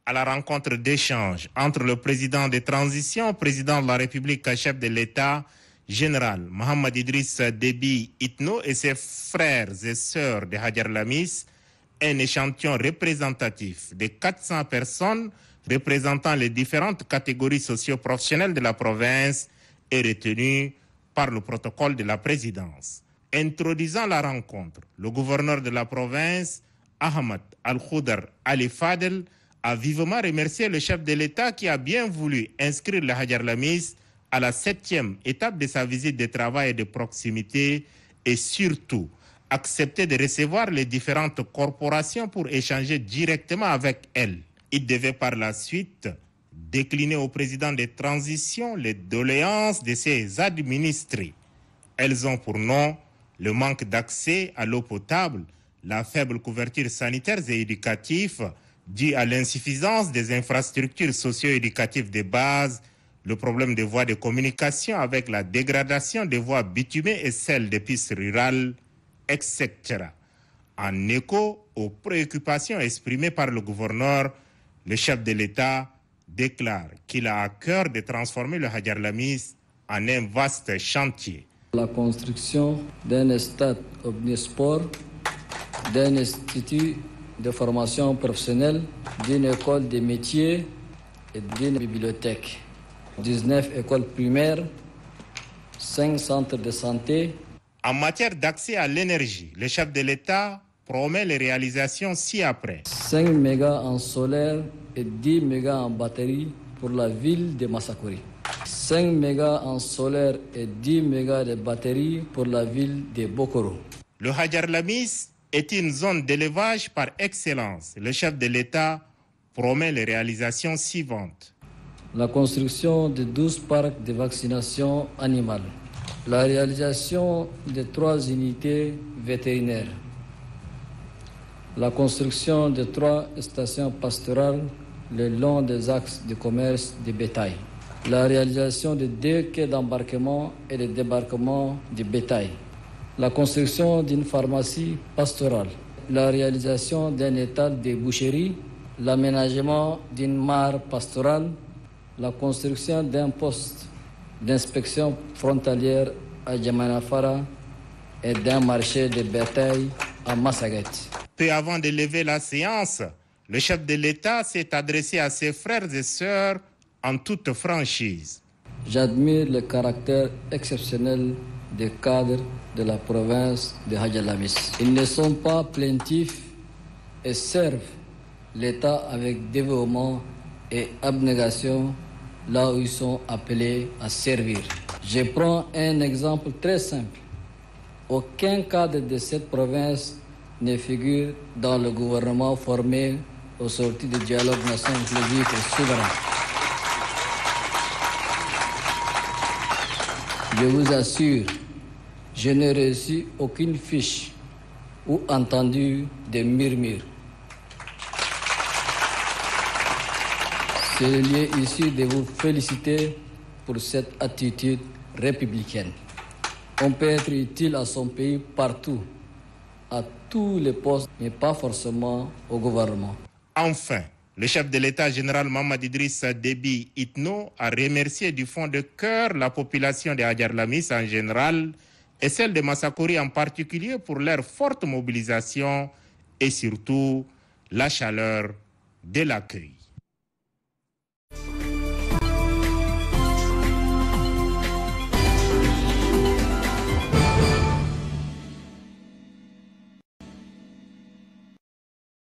à la rencontre d'échange entre le président de transition, président de la République, chef de l'État, général Mohamed Idriss Déby Itno et ses frères et sœurs de Hadjar Lamis, un échantillon représentatif de 400 personnes représentant les différentes catégories socio-professionnelles de la province est retenu par le protocole de la présidence. Introduisant la rencontre, le gouverneur de la province, Ahmed Al-Khoudar Ali Fadel, a vivement remercié le chef de l'État qui a bien voulu inscrire le Hadjar Lamis à la 7e étape de sa visite de travail et de proximité et surtout accepter de recevoir les différentes corporations pour échanger directement avec elles. Il devait par la suite décliner au président de transition les doléances de ses administrés. Elles ont pour nom le manque d'accès à l'eau potable, la faible couverture sanitaire et éducative due à l'insuffisance des infrastructures socio-éducatives de base, le problème des voies de communication avec la dégradation des voies bitumées et celles des pistes rurales, etc. En écho aux préoccupations exprimées par le gouverneur, le chef de l'État déclare qu'il a à cœur de transformer le Hadjar Lamis en un vaste chantier. La construction d'un stade omnisport, d'un institut de formation professionnelle, d'une école de métiers et d'une bibliothèque. 19 écoles primaires, 5 centres de santé. En matière d'accès à l'énergie, le chef de l'État promet les réalisations ci-après. 5 mégas en solaire et 10 mégas en batterie pour la ville de Massakori. 5 mégas en solaire et 10 mégas de batterie pour la ville de Bokoro. Le Hadjar Lamis est une zone d'élevage par excellence. Le chef de l'État promet les réalisations suivantes. La construction de 12 parcs de vaccination animale. La réalisation de 3 unités vétérinaires. La construction de 3 stations pastorales le long des axes de commerce de bétail. La réalisation de 2 quais d'embarquement et de débarquement de bétail. La construction d'une pharmacie pastorale. La réalisation d'un étal de boucherie. L'aménagement d'une mare pastorale. La construction d'un poste d'inspection frontalière à Djamanafara et d'un marché de bétail à Massaguet. Peu avant de lever la séance, le chef de l'État s'est adressé à ses frères et sœurs en toute franchise. J'admire le caractère exceptionnel des cadres de la province de Hadjar Lamis. Ils ne sont pas plaintifs et servent l'État avec dévouement et abnégation là où ils sont appelés à servir. Je prends un exemple très simple. Aucun cadre de cette province ne figure dans le gouvernement formé au sorti du dialogue national inclusif et souverain. Je vous assure, je n'ai reçu aucune fiche ou entendu des murmures. C'est le lieu ici de vous féliciter pour cette attitude républicaine. On peut être utile à son pays partout, à tous les postes, mais pas forcément au gouvernement. Enfin, le chef de l'État général Mohamed Idriss Déby Itno a remercié du fond de cœur la population de Hadjar Lamis en général et celle de Massakori en particulier pour leur forte mobilisation et surtout la chaleur de l'accueil.